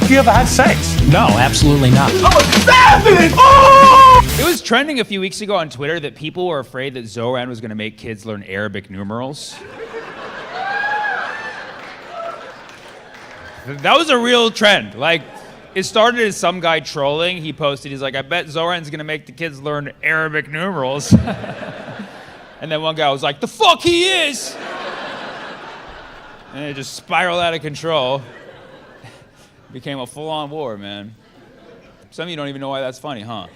Have you ever had sex? No, absolutely not. I'm a savage! Oh! It was trending a few weeks ago on Twitter that people were afraid that Zoran was going to make kids learn Arabic numerals. That was a real trend. Like, it started as some guy trolling. He posted, he's like, I bet Zoran's going to make the kids learn Arabic numerals. And then one guy was like, the fuck he is! And it just spiraled out of control. Became a full-on war, man. Some of you don't even know why that's funny, huh?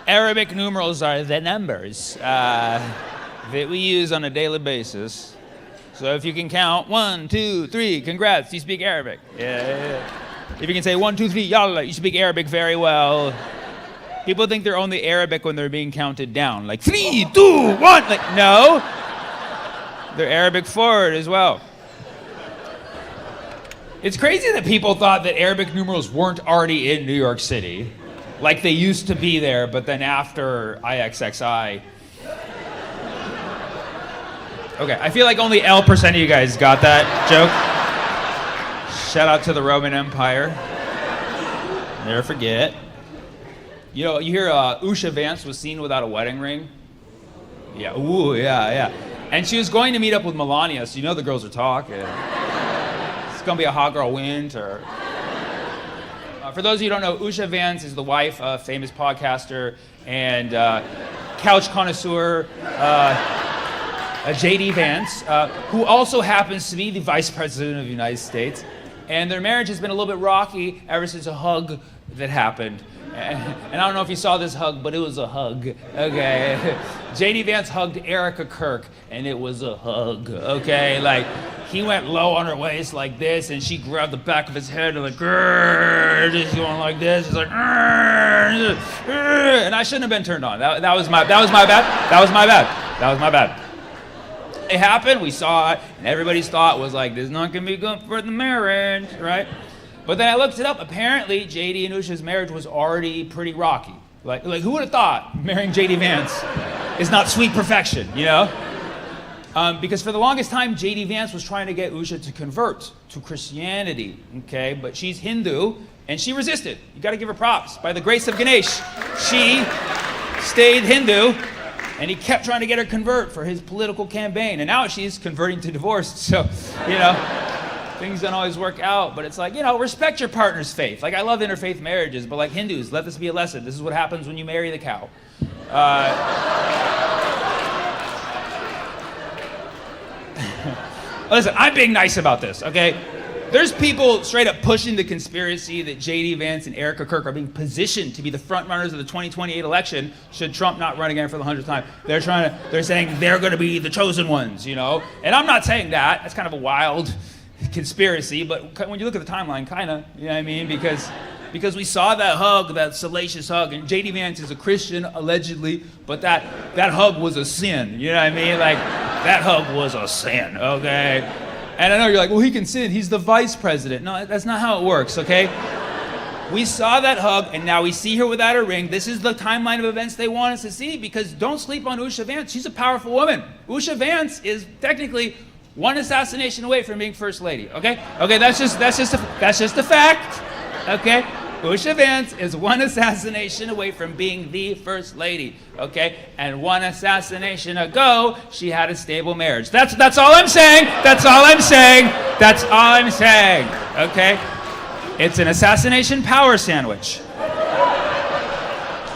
Arabic numerals are the numbers that we use on a daily basis. So if you can count 1, 2, 3, congrats, you speak Arabic. Yeah. If you can say 1, 2, 3, yalla, you speak Arabic very well. People think they're only Arabic when they're being counted down. Like 3, 2, 1. Like, no. They're Arabic forward as well. It's crazy that people thought that Arabic numerals weren't already in New York City. Like they used to be there, but then after IXXI. Okay, I feel like only L% of you guys got that joke. Shout out to the Roman Empire. Never forget. You know, you hear Usha Vance was seen without a wedding ring? Yeah, ooh, yeah. And she was going to meet up with Melania, so you know the girls are talking. It's gonna be a hot girl winter. For those of you who don't know, Usha Vance is the wife of famous podcaster and couch connoisseur, JD Vance, who also happens to be the Vice President of the United States. And their marriage has been a little bit rocky ever since a hug that happened. And I don't know if you saw this hug, but it was a hug, okay? JD Vance hugged Erica Kirk, and it was a hug, okay? Like, he went low on her waist like this, and she grabbed the back of his head and like, just going like this. He's like, and I shouldn't have been turned on. That was my bad. It happened, we saw it, and everybody's thought was like, this is not gonna be good for the marriage, right? But then I looked it up. Apparently, JD and Usha's marriage was already pretty rocky. Like who would have thought marrying JD Vance is not sweet perfection, you know? Because for the longest time, JD Vance was trying to get Usha to convert to Christianity, okay? But she's Hindu, and she resisted. You gotta give her props. By the grace of Ganesh, she stayed Hindu, and he kept trying to get her to convert for his political campaign. And now she's converting to divorce, so, you know. Things don't always work out, but it's like, you know, respect your partner's faith. Like, I love interfaith marriages, but like Hindus, let this be a lesson. This is what happens when you marry the cow. Listen, I'm being nice about this, okay? There's people straight up pushing the conspiracy that JD Vance and Erica Kirk are being positioned to be the front runners of the 2028 election should Trump not run again for the 100th time. They're saying they're gonna be the chosen ones, you know? And I'm not saying that. That's kind of a wild conspiracy, but when you look at the timeline, kinda, you know what I mean? Because we saw that hug, that salacious hug, and JD Vance is a Christian, allegedly, but that hug was a sin, you know what I mean? Like, that hug was a sin, okay? And I know you're like, well, he can sin, he's the vice president. No, that's not how it works, okay? We saw that hug, and now we see her without a ring. This is the timeline of events they want us to see, because don't sleep on Usha Vance. She's a powerful woman. Usha Vance is technically one assassination away from being first lady, okay? Okay, that's just a fact, okay? Usha Vance is one assassination away from being the first lady, okay? And one assassination ago, she had a stable marriage. That's all I'm saying. That's all I'm saying, okay? It's an assassination power sandwich.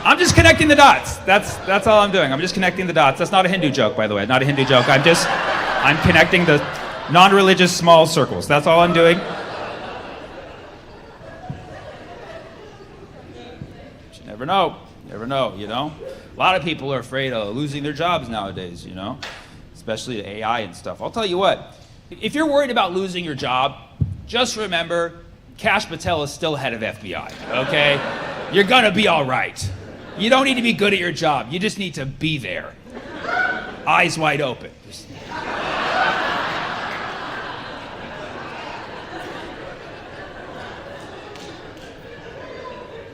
I'm just connecting the dots. That's all I'm doing. I'm just connecting the dots. That's not a Hindu joke, by the way. Not a Hindu joke. I'm connecting the non-religious small circles. That's all I'm doing. But you never know. You never know, you know? A lot of people are afraid of losing their jobs nowadays, you know? Especially to AI and stuff. I'll tell you what. If you're worried about losing your job, just remember, Kash Patel is still head of FBI, okay? You're gonna be all right. You don't need to be good at your job. You just need to be there. Eyes wide open.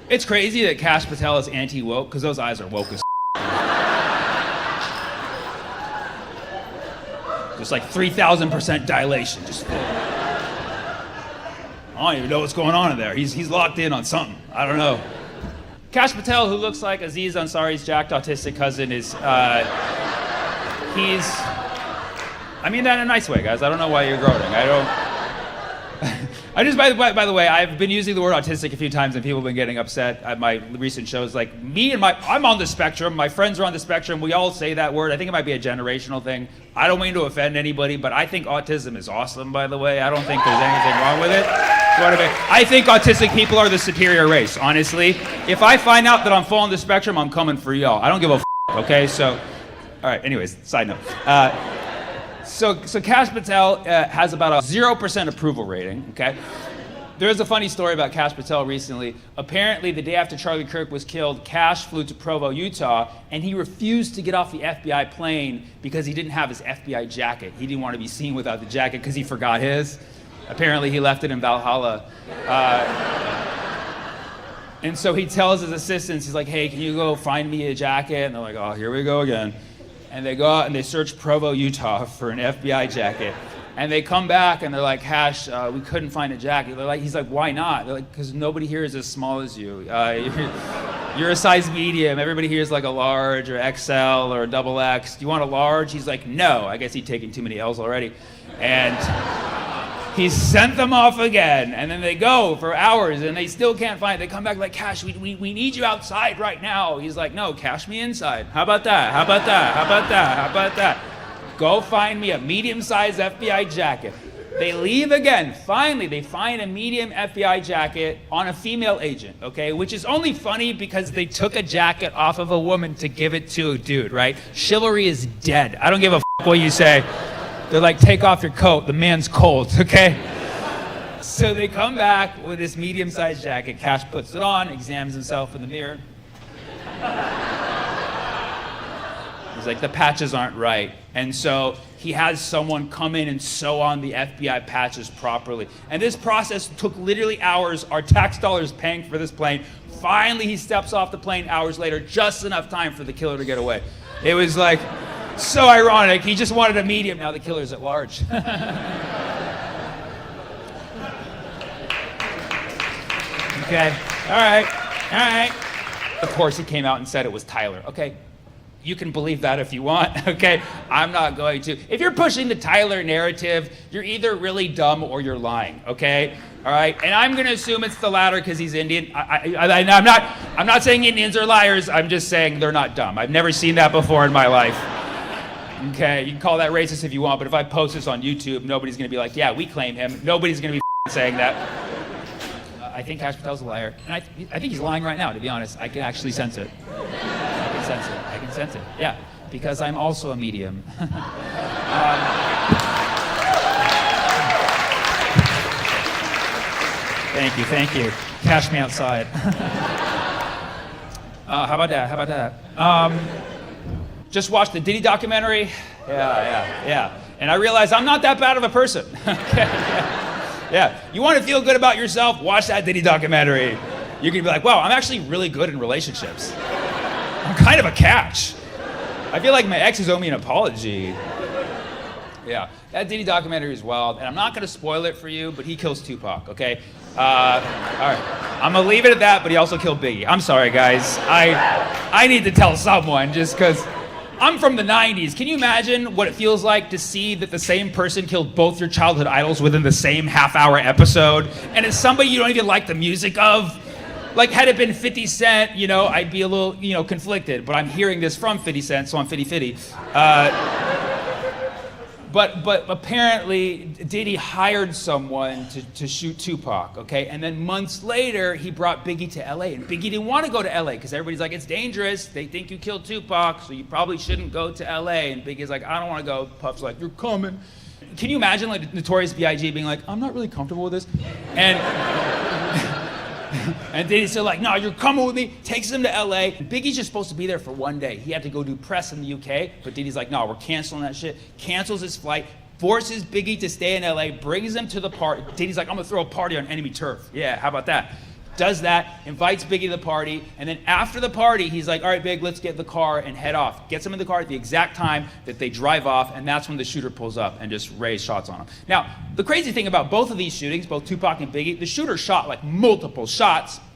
It's crazy that Kash Patel is anti-woke, because those eyes are woke as just like 3,000% dilation. Just don't even know what's going on in there. He's locked in on something. I don't know. Kash Patel, who looks like Aziz Ansari's jacked autistic cousin, is I mean that in a nice way, guys. I don't know why you're groaning. I just, by the way, I've been using the word autistic a few times and people have been getting upset at my recent shows. Like I'm on the spectrum, my friends are on the spectrum, we all say that word. I think it might be a generational thing. I don't mean to offend anybody, but I think autism is awesome, by the way. I don't think there's anything wrong with it. I think autistic people are the superior race, honestly. If I find out that I'm falling the spectrum, I'm coming for y'all. I don't give a okay? So, all right, anyways, side note. So Kash Patel has about a 0% approval rating, okay? There's a funny story about Kash Patel recently. Apparently, the day after Charlie Kirk was killed, Kash flew to Provo, Utah, and he refused to get off the FBI plane because he didn't have his FBI jacket. He didn't want to be seen without the jacket because he forgot his. Apparently, he left it in Valhalla. And so he tells his assistants, he's like, hey, can you go find me a jacket? And they're like, oh, here we go again. And they go out and they search Provo, Utah for an FBI jacket. And they come back and they're like, Kash, we couldn't find a jacket. He's like, why not? They're like, because nobody here is as small as you. You're a size medium. Everybody here is like a large or XL or a double X. Do you want a large? He's like, no. I guess he'd taken too many L's already. And he sent them off again. And then they go for hours and they still can't find it. They come back like, Kash, we need you outside right now. He's like, no, cash me inside. How about that? How about that? How about that? How about that? Go find me a medium-sized FBI jacket. They leave again. Finally, they find a medium FBI jacket on a female agent, okay? Which is only funny because they took a jacket off of a woman to give it to a dude, right? Chivalry is dead. I don't give a what you say. They're like, take off your coat. The man's cold, okay? So they come back with this medium-sized jacket. Kash puts it on, examines himself in the mirror. He's like, the patches aren't right. And so he has someone come in and sew on the FBI patches properly. And this process took literally hours. Our tax dollars paying for this plane. Finally, he steps off the plane hours later, just enough time for the killer to get away. It was like so ironic. He just wanted a medium. Now the killer's at large. Okay. All right. Of course, he came out and said it was Tyler. Okay. You can believe that if you want, okay? I'm not going to. If you're pushing the Tyler narrative, you're either really dumb or you're lying, okay? All right? And I'm gonna assume it's the latter because he's Indian. I'm not saying Indians are liars. I'm just saying they're not dumb. I've never seen that before in my life. Okay, you can call that racist if you want, but if I post this on YouTube, nobody's gonna be like, yeah, we claim him. Nobody's gonna be saying that. I think Kash Patel's a liar. And I think he's lying right now, to be honest. I can actually sense it. I can sense it. Yeah, because I'm also a medium. Thank you. Cash me outside. How about that? Just watched the Diddy documentary. Yeah. And I realized I'm not that bad of a person. Okay. Yeah. You want to feel good about yourself? Watch that Diddy documentary. You can be like, wow, I'm actually really good in relationships. I'm kind of a catch. I feel like my exes owe me an apology. Yeah, that Diddy documentary is wild, and I'm not gonna spoil it for you, but he kills Tupac, okay? All right, I'm gonna leave it at that, but he also killed Biggie. I'm sorry, guys. I need to tell someone just because I'm from the 90s. Can you imagine what it feels like to see that the same person killed both your childhood idols within the same half-hour episode, and it's somebody you don't even like the music of? Like, had it been 50 Cent, I'd be a little, conflicted. But I'm hearing this from 50 Cent, so I'm fitty-fitty. But apparently, Diddy hired someone to shoot Tupac, okay? And then months later, he brought Biggie to L.A. And Biggie didn't want to go to L.A. because everybody's like, it's dangerous. They think you killed Tupac, so you probably shouldn't go to L.A. And Biggie's like, I don't want to go. Puff's like, you're coming. Can you imagine, like, Notorious B.I.G. being like, I'm not really comfortable with this? And Diddy's still like, no, you're coming with me. Takes him to LA. Biggie's just supposed to be there for one day. He had to go do press in the UK, but Diddy's like, no, we're canceling that shit. Cancels his flight, forces Biggie to stay in LA, brings him to the party. Diddy's like, I'm gonna throw a party on enemy turf. Yeah, how about that? does that, invites Biggie to the party, and then after the party, he's like, all right, Big, let's get in the car and head off. Gets him in the car at the exact time that they drive off, and that's when the shooter pulls up and just rays shots on him. Now, the crazy thing about both of these shootings, both Tupac and Biggie, the shooter shot like multiple shots,